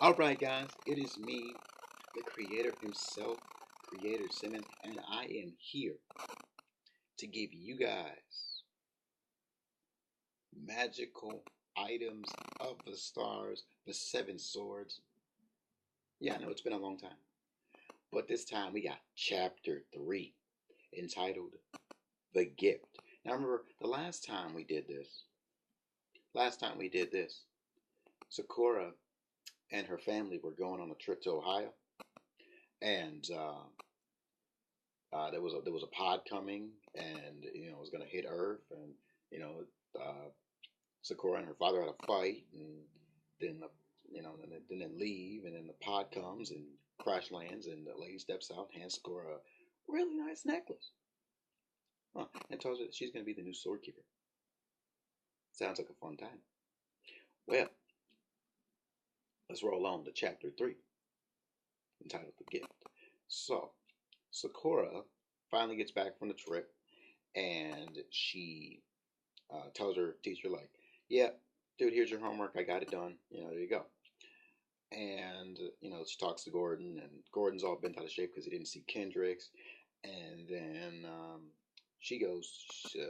Alright, guys, it is me, the creator himself, Creator Simmons, and I am here to give you guys magical items of the stars, the seven swords. Yeah, I know it's been a long time, but this time we got chapter 3 entitled The Gift. Now, remember the last time we did this, Sakura and her family were going on a trip to Ohio, and there was a pod coming, and it was gonna hit Earth, and you know uh, Sakura and her father had a fight, and then then they leave, and then the pod comes and crash lands, and the lady steps out, and hands Sakura a really nice necklace, and tells her that she's gonna be the new sword keeper. Sounds like a fun time. Well, let's roll on to chapter 3 entitled The Gift. So Sakura finally gets back from the trip, and she tells her teacher, like, yeah, dude, here's your homework. I got it done. There you go. And she talks to Gordon, and Gordon's all bent out of shape because he didn't see Kendricks. And then she goes,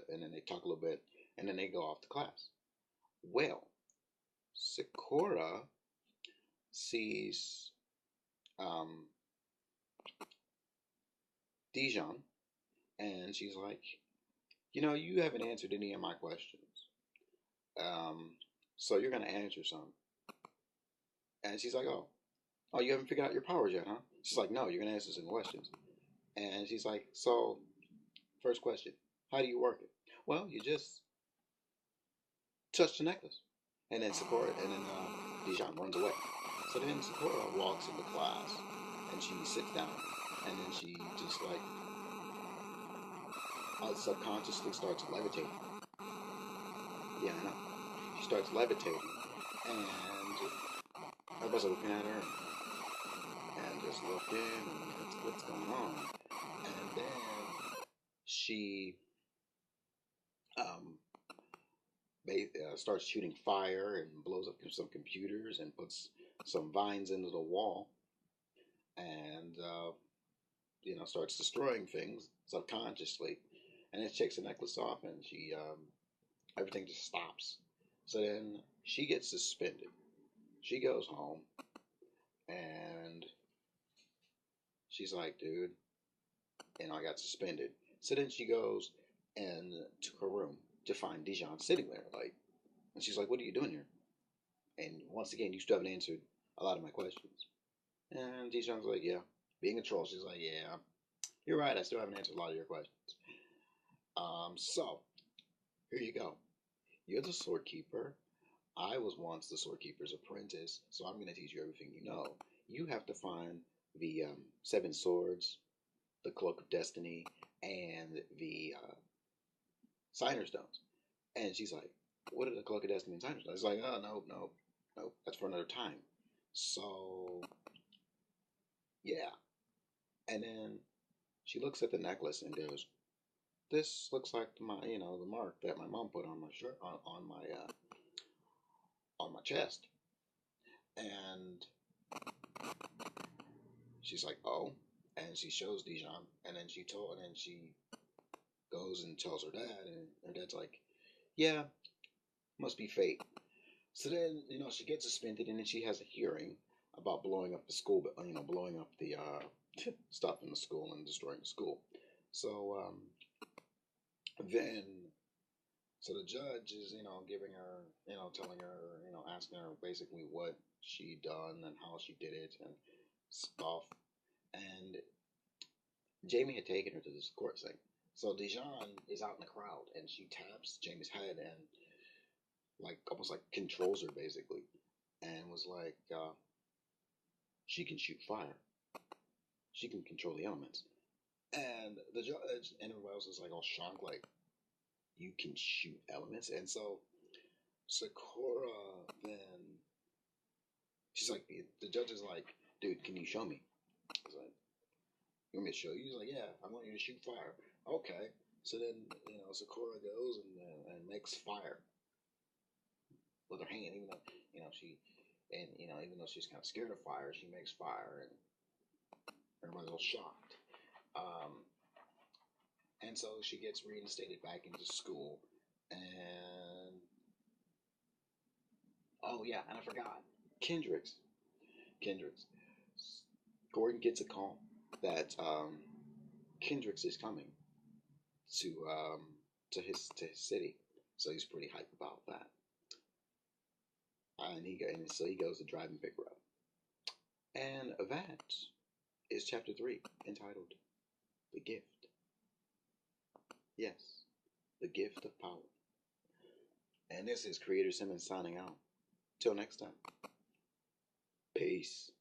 and then they talk a little bit, and then they go off to class. Well, Sakura sees um, Dijon, and she's like, you haven't answered any of my questions. Um, so you're gonna answer some. And she's like, oh, you haven't figured out your powers yet, huh? She's like, no, you're gonna answer some questions. And she's like, so, first question, how do you work it? Well, you just touch the necklace. And then Dijon runs away. So then Sakura walks into class, and she sits down, and then she just like subconsciously starts levitating. Yeah, I know. She starts levitating, and everybody's looking at her, and just looking, and what's going on. And then she um, starts shooting fire and blows up some computers and puts some vines into the wall, and starts destroying things subconsciously. And then she takes the necklace off, and she everything just stops. So then she gets suspended. She goes home, and she's like, dude, I got suspended. So then she goes and to her room to find Dijon sitting there, like, and she's like, what are you doing here? And once again, you still haven't answered a lot of my questions. And Dijon's like, yeah, being a troll. She's like, yeah, you're right. I still haven't answered a lot of your questions. So here you go. You're the sword keeper. I was once the sword keeper's apprentice, so I'm going to teach you everything you know. You have to find the seven swords, the cloak of destiny, and the signer stones. And she's like, what are the cloak of destiny and signer stones? It's like, oh, no, that's for another time. So, yeah. And then she looks at the necklace and goes, this looks like the mark that my mom put on my shirt, on my chest. And she's like, oh. And she shows Dijon, and then she goes and tells her dad, and her dad's like, yeah, must be fate. So then, she gets suspended, and then she has a hearing about blowing up the school, but blowing up the stuff in the school and destroying the school. So then, so the judge is, giving her, telling her, asking her basically what she done and how she did it and stuff. And Jamie had taken her to this court thing. So Dijon is out in the crowd, and she taps Jamie's head and like almost like controls her basically, and was like, she can shoot fire, she can control the elements. And the judge and everybody else is like all shocked, like, you can shoot elements. And so Sakura then, she's like, the judge is like, dude, can you show me? He's like, you want me to show you? He's like, yeah, I want you to shoot fire. Okay. So then, Sakura goes and makes fire with her hand, even though, she And even though she's kind of scared of fire, she makes fire, and everybody's all shocked. Um, and so she gets reinstated back into school, and oh yeah, and I forgot Kendricks. Kendricks. Gordon gets a call that Kendricks is coming to his city, so he's pretty hyped about that. And so he goes to drive and pick her up. And that is chapter 3, entitled "The Gift." Yes, the gift of power. And this is Creator Simmons signing out. Till next time. Peace.